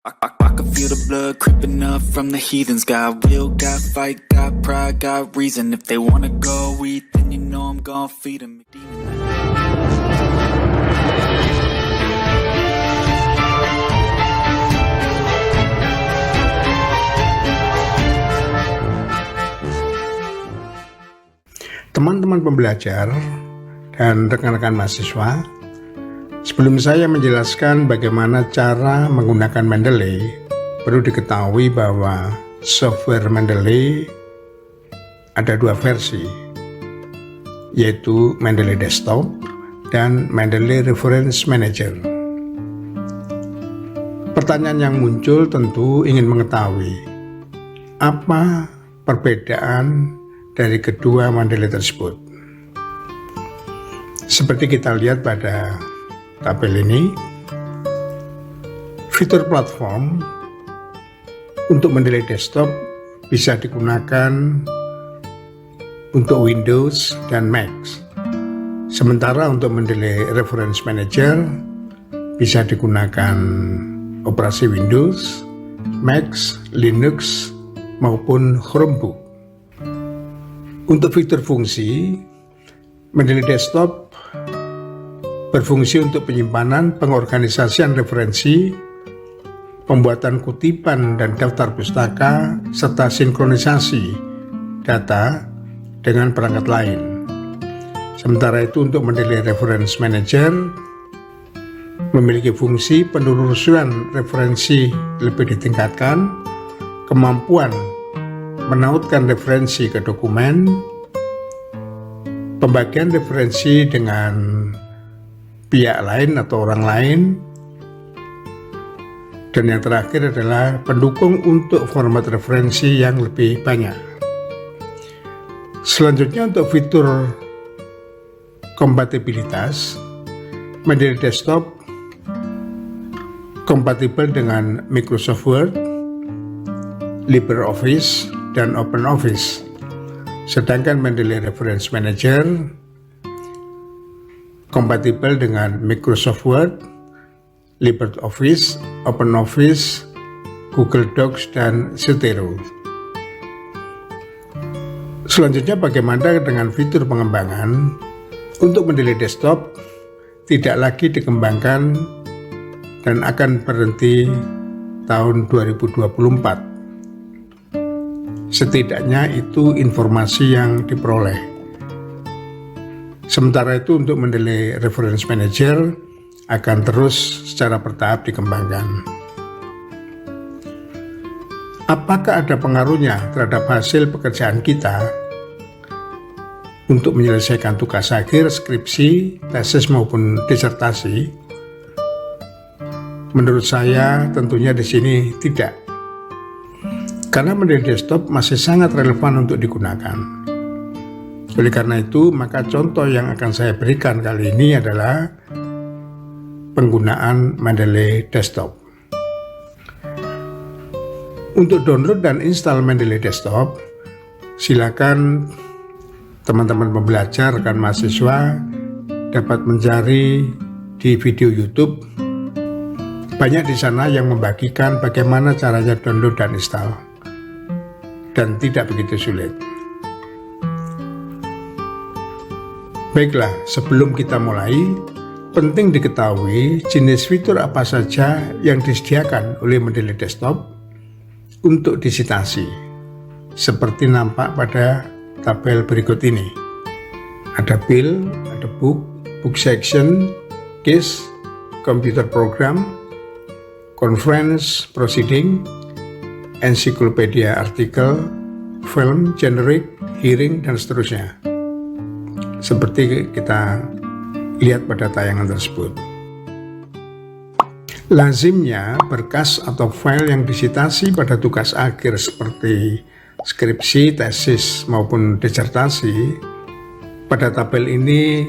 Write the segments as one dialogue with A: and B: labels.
A: I can feel the blood creeping up from the heathens. Got will, got fight, got pride, got reason. If they wanna go eat, then you know I'm gon' feed them.
B: Teman-teman pembelajar dan rekan-rekan mahasiswa, sebelum saya menjelaskan bagaimana cara menggunakan Mendeley, perlu diketahui bahwa software Mendeley ada dua versi, yaitu Mendeley Desktop dan Mendeley Reference Manager. Pertanyaan yang muncul tentu ingin mengetahui apa perbedaan dari kedua Mendeley tersebut. Seperti kita lihat pada tabel ini, fitur platform untuk Mendeley Desktop bisa digunakan untuk Windows dan Mac. Sementara untuk Mendeley Reference Manager bisa digunakan operasi Windows, Mac, Linux, maupun Chromebook. Untuk fitur fungsi, Mendeley Desktop berfungsi untuk penyimpanan, pengorganisasian referensi, pembuatan kutipan dan daftar pustaka, serta sinkronisasi data dengan perangkat lain. Sementara itu untuk Mendeley Reference Manager memiliki fungsi penelusuran referensi lebih ditingkatkan, kemampuan menautkan referensi ke dokumen, pembagian referensi dengan pihak lain atau orang lain, dan yang terakhir adalah pendukung untuk format referensi yang lebih banyak. Selanjutnya untuk fitur kompatibilitas, Mendeley Desktop kompatibel dengan Microsoft Word, LibreOffice, dan OpenOffice. Sedangkan Mendeley Reference Manager kompatibel dengan Microsoft Word, LibreOffice, OpenOffice, Google Docs, dan Zotero. Selanjutnya bagaimana dengan fitur pengembangan? Untuk Mendeley Desktop tidak lagi dikembangkan dan akan berhenti tahun 2024. Setidaknya itu informasi yang diperoleh. Sementara itu untuk Mendeley Reference Manager akan terus secara bertahap dikembangkan. Apakah ada pengaruhnya terhadap hasil pekerjaan kita untuk menyelesaikan tugas akhir, skripsi, tesis maupun disertasi? Menurut saya tentunya di sini tidak. Karena Mendeley Desktop masih sangat relevan untuk digunakan. Oleh karena itu, maka contoh yang akan saya berikan kali ini adalah penggunaan Mendeley Desktop. Untuk download dan install Mendeley Desktop, silakan teman-teman pembelajar dan mahasiswa dapat mencari di video YouTube. Banyak di sana yang membagikan bagaimana caranya download dan install, dan tidak begitu sulit. Baiklah, sebelum kita mulai, penting diketahui jenis fitur apa saja yang disediakan oleh Mendeley Desktop untuk disitasi, seperti nampak pada tabel berikut ini. Ada Bill, ada Book, Book Section, Case, Computer Program, Conference Proceeding, ensiklopedia artikel, film, generic, hearing, dan seterusnya. Seperti kita lihat pada tayangan tersebut. Lazimnya berkas atau file yang disitasi pada tugas akhir seperti skripsi, tesis, maupun disertasi, pada tabel ini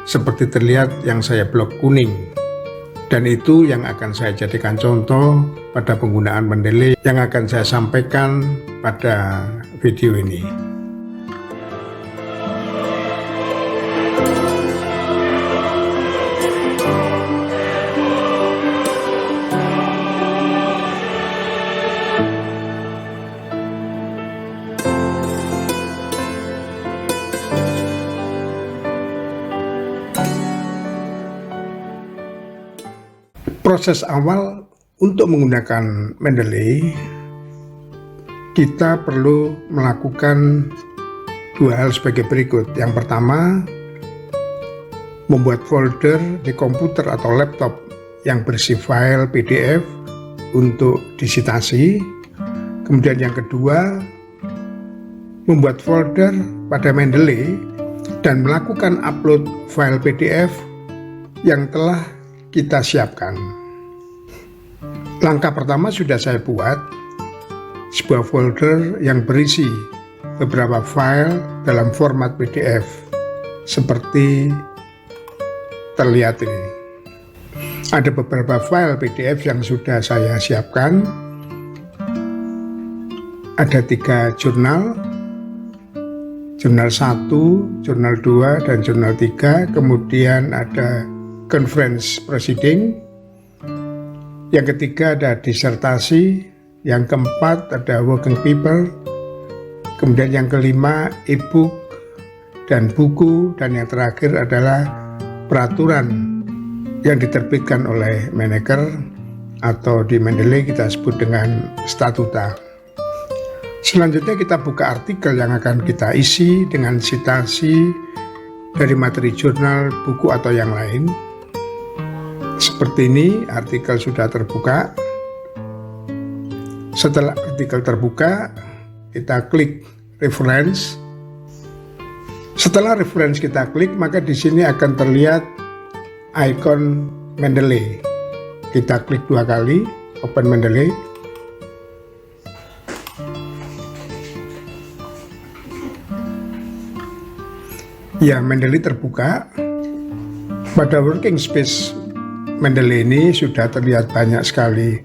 B: seperti terlihat yang saya blok kuning. Dan itu yang akan saya jadikan contoh pada penggunaan Mendeley yang akan saya sampaikan pada video ini. Proses awal untuk menggunakan Mendeley, kita perlu melakukan dua hal sebagai berikut. Yang pertama, membuat folder di komputer atau laptop yang berisi file PDF untuk disitasi. Kemudian yang kedua, membuat folder pada Mendeley dan melakukan upload file PDF yang telah kita siapkan. Langkah pertama sudah saya buat, sebuah folder yang berisi beberapa file dalam format PDF seperti terlihat ini. Ada beberapa file PDF yang sudah saya siapkan. Ada 3 jurnal, jurnal 1, jurnal 2, dan jurnal 3. Kemudian ada conference proceeding. Yang ketiga ada disertasi. Yang keempat ada working paper. Kemudian yang kelima e-book dan buku. Dan yang terakhir adalah peraturan yang diterbitkan oleh Menaker atau di Mendeley kita sebut dengan statuta. Selanjutnya kita buka artikel yang akan kita isi dengan citasi dari materi jurnal, buku atau yang lain. Seperti ini, artikel sudah terbuka. Setelah artikel terbuka, kita klik reference. Setelah reference kita klik, maka di sini akan terlihat icon Mendeley. Kita klik 2 kali, open Mendeley. Ya, Mendeley terbuka. Pada working space Mendeley ini sudah terlihat banyak sekali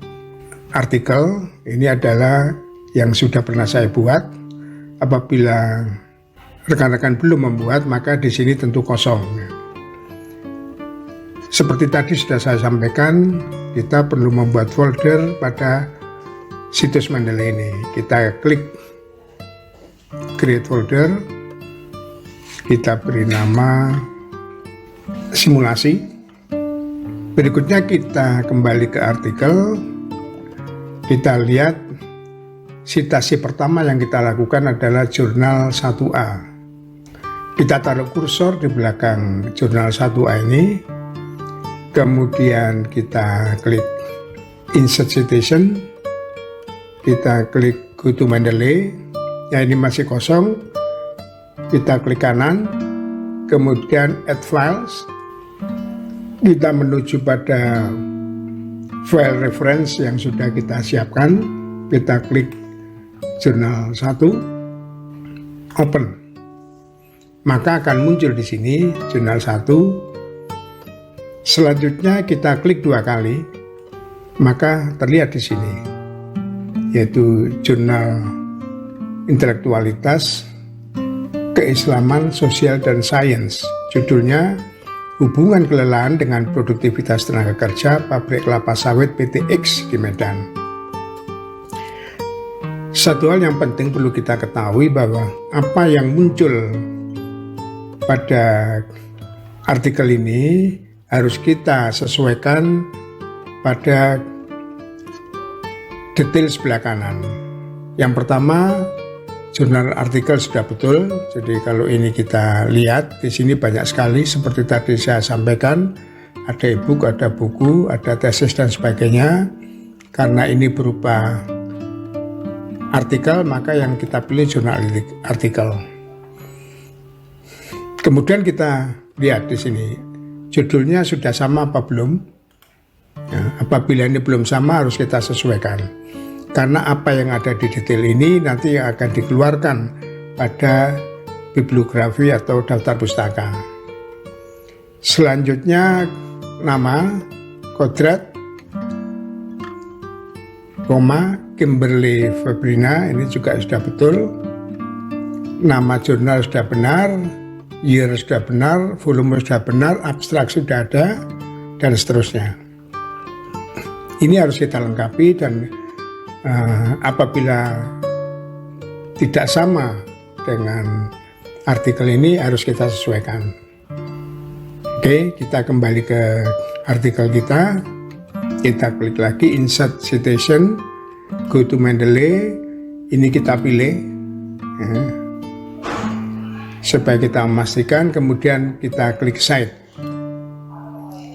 B: artikel. Ini adalah yang sudah pernah saya buat. Apabila rekan-rekan belum membuat, maka di sini tentu kosong. Seperti tadi sudah saya sampaikan, kita perlu membuat folder pada situs Mendeley ini. Kita klik create folder, kita beri nama simulasi. Berikutnya kita kembali ke artikel. Kita lihat citasi pertama yang kita lakukan adalah jurnal 1A. Kita taruh kursor di belakang jurnal 1A ini. Kemudian kita klik insert citation, kita klik go to Mendeley. Ya, ini masih kosong. Kita klik kanan, kemudian add files. Kita menuju pada file reference yang sudah kita siapkan. Kita klik jurnal 1, open. Maka akan muncul di sini jurnal 1. Selanjutnya kita klik 2 kali, maka terlihat di sini, yaitu jurnal intelektualitas, keislaman, sosial, dan sains. Judulnya hubungan kelelahan dengan produktivitas tenaga kerja pabrik kelapa sawit PT X di Medan. Satu hal yang penting perlu kita ketahui bahwa apa yang muncul pada artikel ini harus kita sesuaikan pada detail sebelah kanan. Yang pertama, jurnal artikel sudah betul. Jadi kalau ini kita lihat di sini banyak sekali seperti tadi saya sampaikan, ada e-book, ada buku, ada tesis dan sebagainya. Karena ini berupa artikel, maka yang kita pilih jurnal artikel. Kemudian kita lihat di sini judulnya sudah sama apa belum. Ya, apabila ini belum sama harus kita sesuaikan. Karena apa yang ada di detail ini nanti akan dikeluarkan pada bibliografi atau daftar pustaka. Selanjutnya nama, kodrat, koma, Kimberly Febrina, ini juga sudah betul. Nama jurnal sudah benar, year sudah benar, volume sudah benar, abstrak sudah ada, dan seterusnya. Ini harus kita lengkapi dan apabila tidak sama dengan artikel ini harus kita sesuaikan. Oke, kita kembali ke artikel kita. Kita klik lagi insert citation, go to Mendeley, ini kita pilih ya, supaya kita memastikan, kemudian kita klik cite.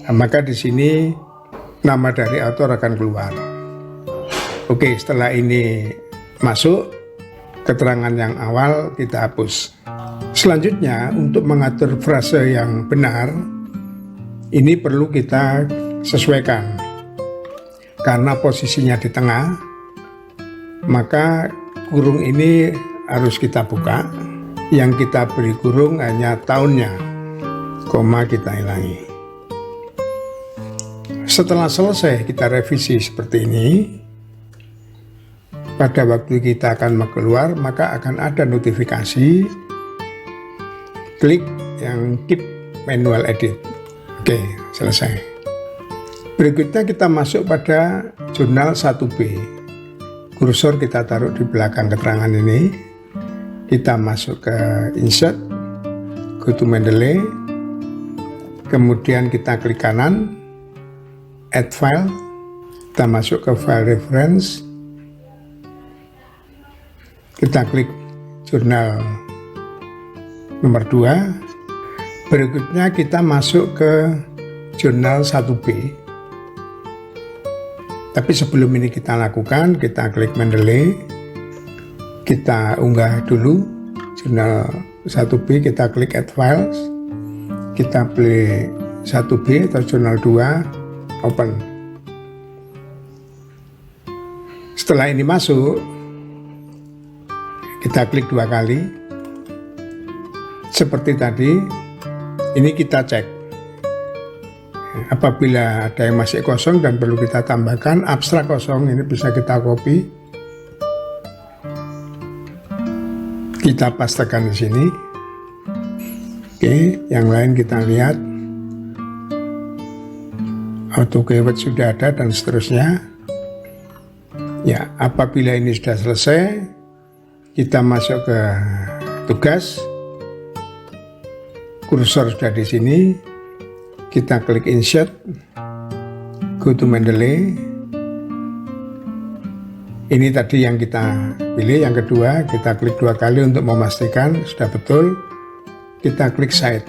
B: Nah, maka di sini nama dari author akan keluar. Oke, setelah ini masuk, keterangan yang awal kita hapus. Selanjutnya, untuk mengatur frase yang benar, ini perlu kita sesuaikan. Karena posisinya di tengah, maka kurung ini harus kita buka. Yang kita beri kurung hanya tahunnya, koma kita hilangi. Setelah selesai kita revisi seperti ini, pada waktu kita akan keluar, maka akan ada notifikasi, klik yang keep manual edit. Oke, selesai. Berikutnya kita masuk pada jurnal 1B. Kursor kita taruh di belakang keterangan ini. Kita masuk ke insert, go to Mendeley, kemudian kita klik kanan, add file, kita masuk ke file reference, kita klik jurnal nomor 2, berikutnya kita masuk ke jurnal 1B. Tapi sebelum ini kita lakukan, kita klik Mendeley, kita unggah dulu jurnal 1B, kita klik add files, kita pilih 1B atau jurnal 2, open. Setelah ini masuk, kita klik 2 kali. Seperti tadi, ini kita cek. Apabila ada yang masih kosong dan perlu kita tambahkan, abstrak kosong ini bisa kita copy. Kita pastekan di sini. Oke, yang lain kita lihat. Auto keyword sudah ada dan seterusnya. Ya, apabila ini sudah selesai, kita masuk ke tugas. Kursor sudah di sini. Kita klik insert, go to Mendeley. Ini tadi yang kita pilih. Yang kedua, kita klik 2 kali untuk memastikan sudah betul. Kita klik cite.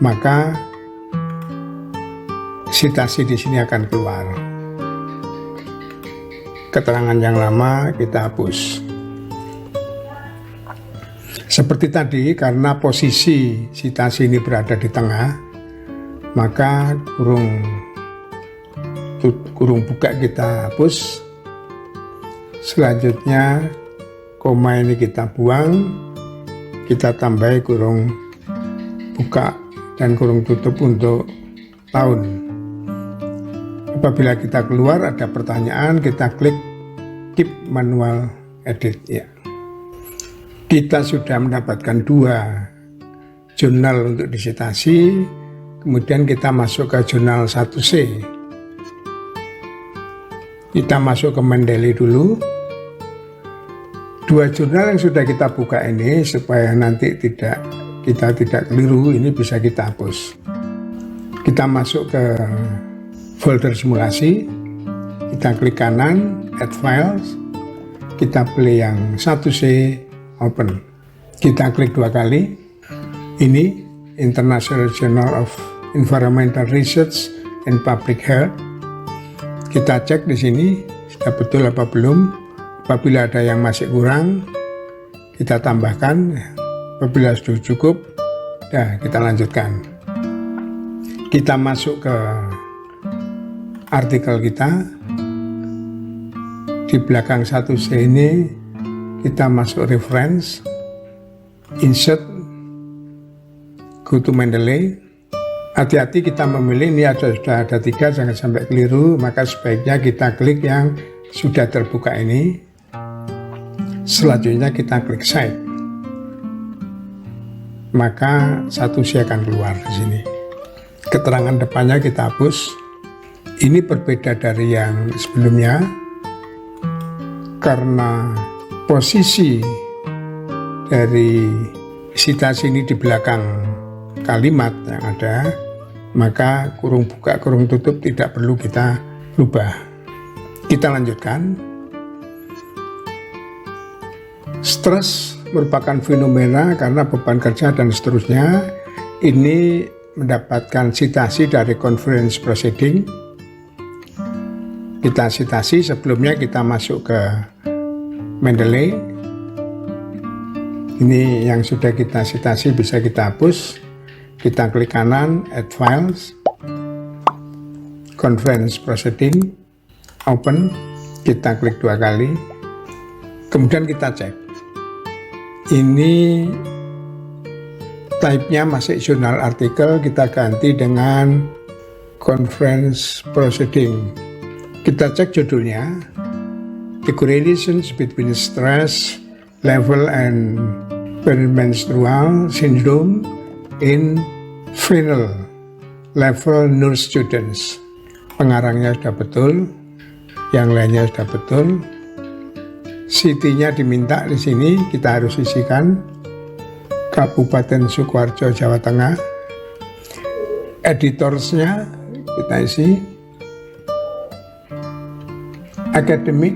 B: Maka sitasi di sini akan keluar. Keterangan yang lama kita hapus. Seperti tadi, karena posisi sitasi ini berada di tengah, maka kurung buka kita hapus. Selanjutnya koma ini kita buang, kita tambahi kurung buka dan kurung tutup untuk tahun. Apabila kita keluar ada pertanyaan, kita klik keep manual edit ya. Kita sudah mendapatkan 2 jurnal untuk disitasi, kemudian kita masuk ke jurnal 1C. Kita masuk ke Mendeley dulu. 2 jurnal yang sudah kita buka ini, supaya nanti kita tidak keliru, ini bisa kita hapus. Kita masuk ke folder simulasi, kita klik kanan, add files, kita pilih yang 1C, open. Kita klik 2 kali. Ini International Journal of Environmental Research and Public Health. Kita cek di sini sudah betul apa belum. Apabila ada yang masih kurang, kita tambahkan. Apabila sudah cukup, kita lanjutkan. Kita masuk ke artikel kita. Di belakang 1C ini kita masuk reference, insert, go to Mendeley. Hati-hati kita memilih, ini sudah ada 3, jangan sampai keliru, maka sebaiknya kita klik yang sudah terbuka ini. Selanjutnya kita klik cite. Maka 1C akan keluar di sini. Keterangan depannya kita hapus. Ini berbeda dari yang sebelumnya karena posisi dari sitasi ini di belakang kalimat yang ada, maka kurung buka kurung tutup tidak perlu kita rubah. Kita lanjutkan. Stres merupakan fenomena karena beban kerja dan seterusnya. Ini mendapatkan citasi dari conference proceeding. Kita citasi, sebelumnya kita masuk ke Mendeley. Ini yang sudah kita citasi bisa kita hapus. Kita klik kanan, Add Files, Conference Proceeding, Open. Kita klik 2 kali. Kemudian kita cek. Ini type-nya masih jurnal artikel, kita ganti dengan Conference Proceeding. Kita cek judulnya, The Correlations Between Stress Level and Premenstrual Syndrome in Final Level Nurse Students. Pengarangnya sudah betul, yang lainnya sudah betul. City-nya diminta di sini, kita harus isikan Kabupaten Sukoharjo, Jawa Tengah. Editorsnya kita isi. Academic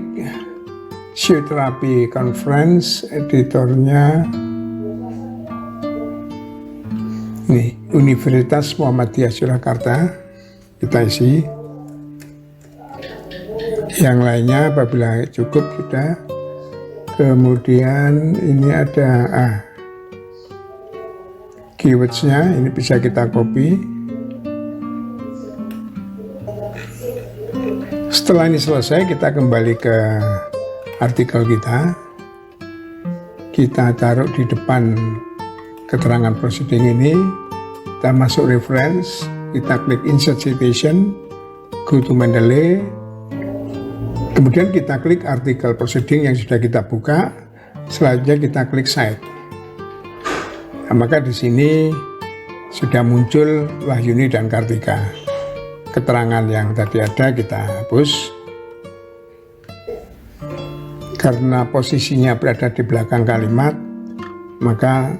B: Physiotherapy Conference, editornya ini Universitas Muhammadiyah Surakarta, kita isi. Yang lainnya apabila cukup sudah. Kemudian ini ada keywords-nya, ini bisa kita copy. Setelah ini selesai, kita kembali ke artikel kita. Kita taruh di depan keterangan proceeding ini. Kita masuk reference, kita klik insert citation, go to Mendeley. Kemudian kita klik artikel proceeding yang sudah kita buka. Selanjutnya kita klik cite. Nah, maka di sini sudah muncul Wahyuni dan Kartika. Keterangan yang tadi ada kita hapus. Karena posisinya berada di belakang kalimat, maka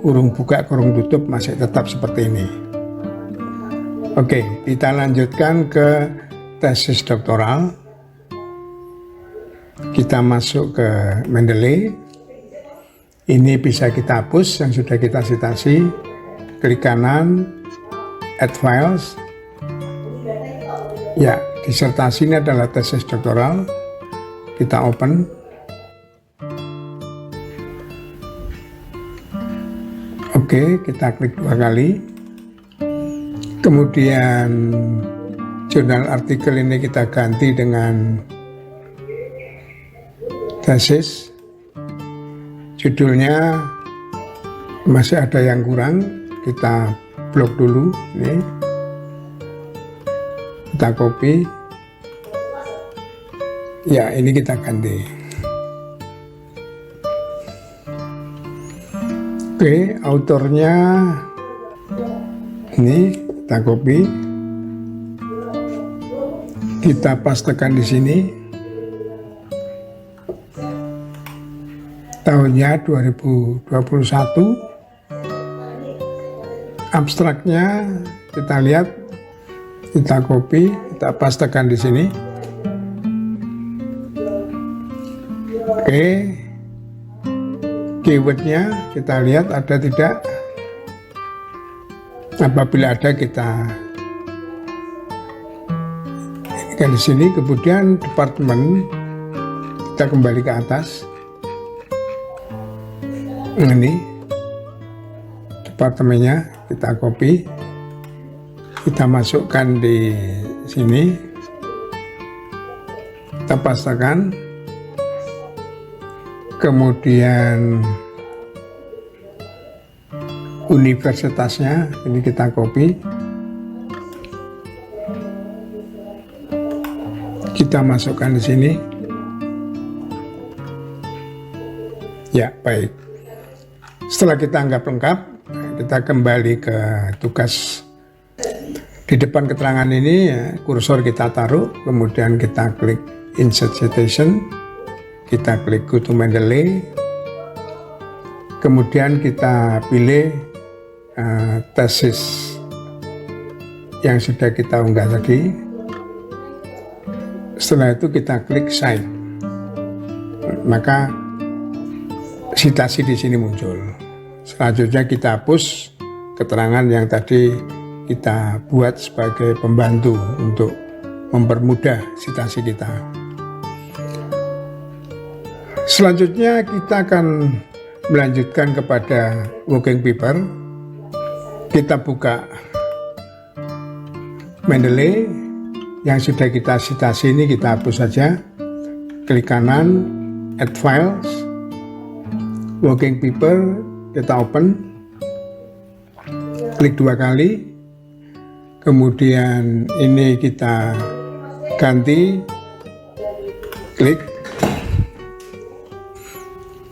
B: kurung buka kurung tutup masih tetap seperti ini. Oke, kita lanjutkan ke tesis doktoral. Kita masuk ke Mendeley. Ini bisa kita hapus yang sudah kita citasi. Klik kanan, Add Files. Ya, disertasi ini adalah tesis doktoral. Kita open. Oke, kita klik 2 kali. Kemudian jurnal artikel ini kita ganti dengan tesis. Judulnya masih ada yang kurang, kita blok dulu ini. Kita copy. Ya, ini kita ganti. Oke, autornya ini kita copy. Kita pastekan di sini. Tahunnya 2021. Abstraknya kita lihat, kita copy, kita pastekan di sini. Oke, keywordnya kita lihat ada tidak. Apabila ada kita kan di sini. Kemudian departemen kita kembali ke atas. Ini departemennya kita copy, kita masukkan di sini, kita pastekan. Kemudian universitasnya ini kita copy, kita masukkan di sini. Ya, baik. Setelah kita anggap lengkap, kita kembali ke tugas. Di depan keterangan ini ya, kursor kita taruh, kemudian kita klik insert citation, kita klik go to Mendeley, kemudian kita pilih tesis yang sudah kita unggah tadi. Setelah itu kita klik Cite, maka citasi di sini muncul. Selanjutnya kita hapus keterangan yang tadi kita buat sebagai pembantu untuk mempermudah citasi kita. Selanjutnya kita akan melanjutkan kepada working paper. Kita buka Mendeley yang sudah kita citasi ini, kita hapus saja. Klik kanan, add files, working paper, kita open, klik 2 kali, kemudian ini kita ganti, klik,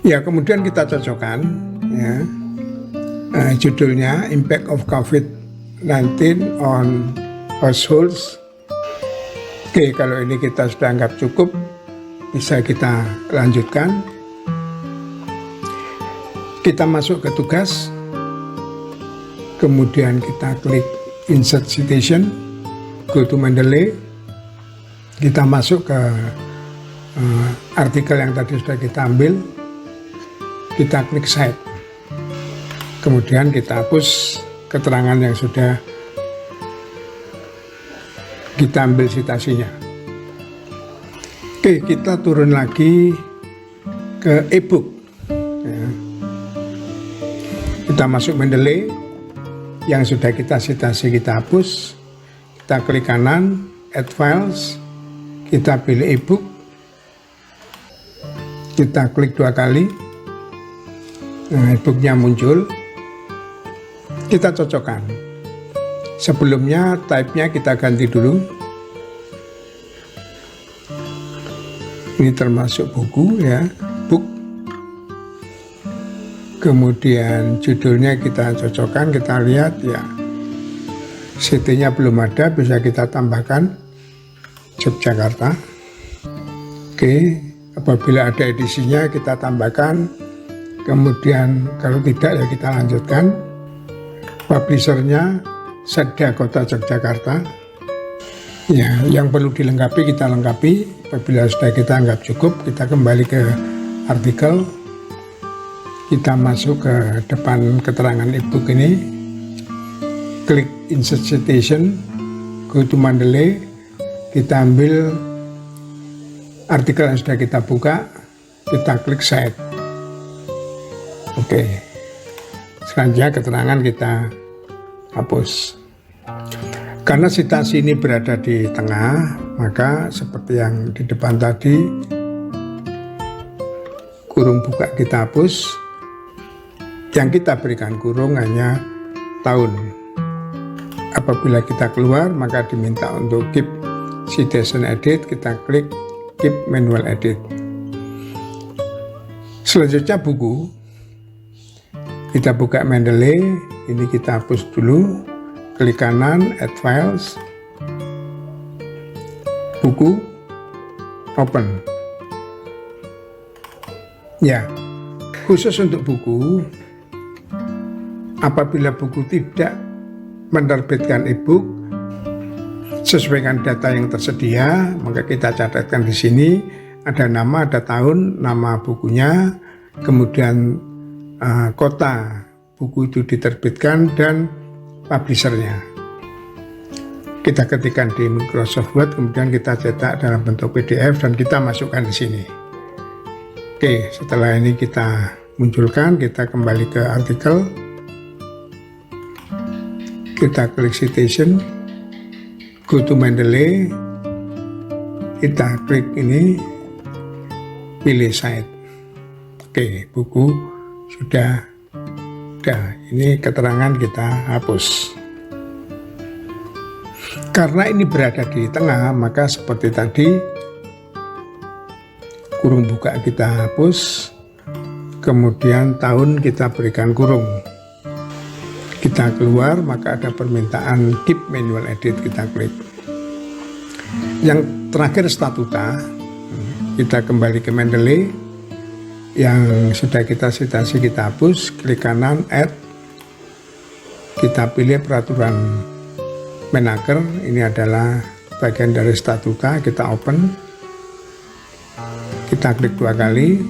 B: ya kemudian kita cocokkan, ya, judulnya Impact of COVID-19 on Households. Oke, kalau ini kita sudah anggap cukup, bisa kita lanjutkan. Kita masuk ke tugas, kemudian kita klik Insert Citation, go to Mendeley, kita masuk ke artikel yang tadi sudah kita ambil, kita klik Cite, kemudian kita hapus keterangan yang sudah kita ambil citasinya. Oke, kita turun lagi ke e-book, ya. Kita masuk Mendeley yang sudah kita citasi, kita hapus, kita klik kanan, add files, kita pilih e-book, kita klik 2 kali, nah e-booknya muncul, kita cocokkan. Sebelumnya type-nya kita ganti dulu. Ini termasuk buku, ya, book. Kemudian judulnya kita cocokkan, kita lihat, ya, city-nya belum ada, bisa kita tambahkan Yogyakarta. Oke, apabila ada edisinya kita tambahkan, kemudian kalau tidak ya kita lanjutkan. Publishernya Setda Kota Yogyakarta. Ya, yang perlu dilengkapi kita lengkapi. Apabila sudah kita anggap cukup, kita kembali ke artikel. Kita masuk ke depan keterangan e-book ini. Klik Insert Citation, go to Mendeley. Kita ambil artikel yang sudah kita buka, kita klik Cite. Oke. Selanjutnya keterangan kita hapus. Karena citasi ini berada di tengah, maka seperti yang di depan tadi, kurung buka kita hapus. Yang kita berikan kurung hanya tahun. Apabila kita keluar, maka diminta untuk keep citation edit, kita klik keep manual edit. Selanjutnya buku. Kita buka Mendeley, ini kita hapus dulu, klik kanan, add files, buku, open. Ya, khusus untuk buku, apabila buku tidak menerbitkan e-book sesuai dengan data yang tersedia, maka kita catatkan di sini ada nama, ada tahun, nama bukunya, kemudian kota buku itu diterbitkan dan publishernya. Kita ketikkan di Microsoft Word, kemudian kita cetak dalam bentuk PDF dan kita masukkan di sini. Oke, setelah ini kita munculkan, kita kembali ke artikel, kita klik citation, go to Mendeley, kita klik ini, pilih Cite. Oke, buku sudah ada. Ini keterangan kita hapus. Karena ini berada di tengah, maka seperti tadi, kurung buka kita hapus, kemudian tahun kita berikan kurung. Kita keluar, maka ada permintaan keep manual edit, kita klik. Yang terakhir statuta, kita kembali ke Mendeley, yang sudah kita citasi kita hapus, klik kanan add, kita pilih peraturan Menaker, ini adalah bagian dari statuta. Kita open, kita klik 2 kali,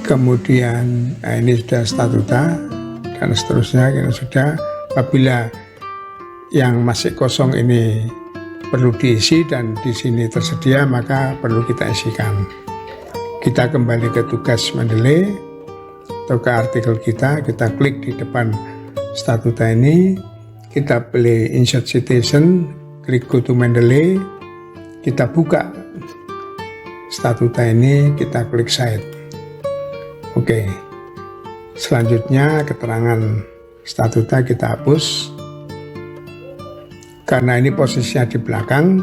B: kemudian ini sudah statuta dan seterusnya. Kita sudah, apabila yang masih kosong ini perlu diisi dan di sini tersedia, maka perlu kita isikan. Kita kembali ke tugas Mendeley atau ke artikel kita klik di depan statuta ini, kita pilih insert citation, klik go to Mendeley, kita buka statuta ini, kita klik cite. Oke. Selanjutnya keterangan statuta kita hapus. Karena ini posisinya di belakang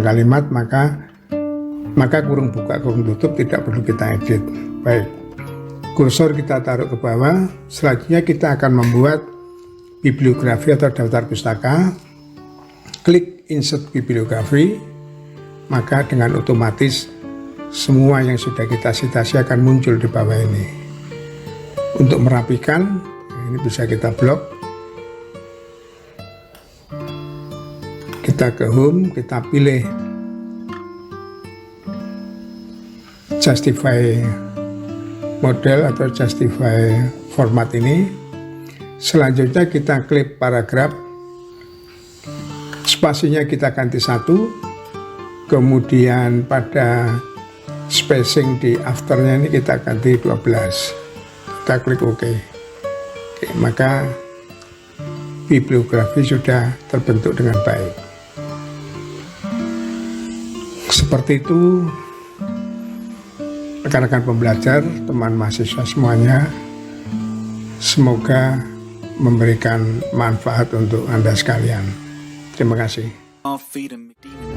B: kalimat, maka kurung buka, kurung tutup tidak perlu kita edit. Baik. Kursor kita taruh ke bawah. Selanjutnya kita akan membuat bibliografi atau daftar pustaka. Klik insert bibliografi, maka dengan otomatis semua yang sudah kita citasi akan muncul di bawah ini. Untuk merapikan, ini bisa kita blok. Kita ke home, kita pilih justify model atau justify format ini. Selanjutnya kita klik paragraf, spasinya kita ganti 1, kemudian pada spacing di afternya ini kita ganti 12. Kita klik OK. Oke, maka bibliografi sudah terbentuk dengan baik. Seperti itu, rekan-rekan pembelajar, teman mahasiswa semuanya, semoga memberikan manfaat untuk Anda sekalian. Terima kasih.
A: All feeding me demon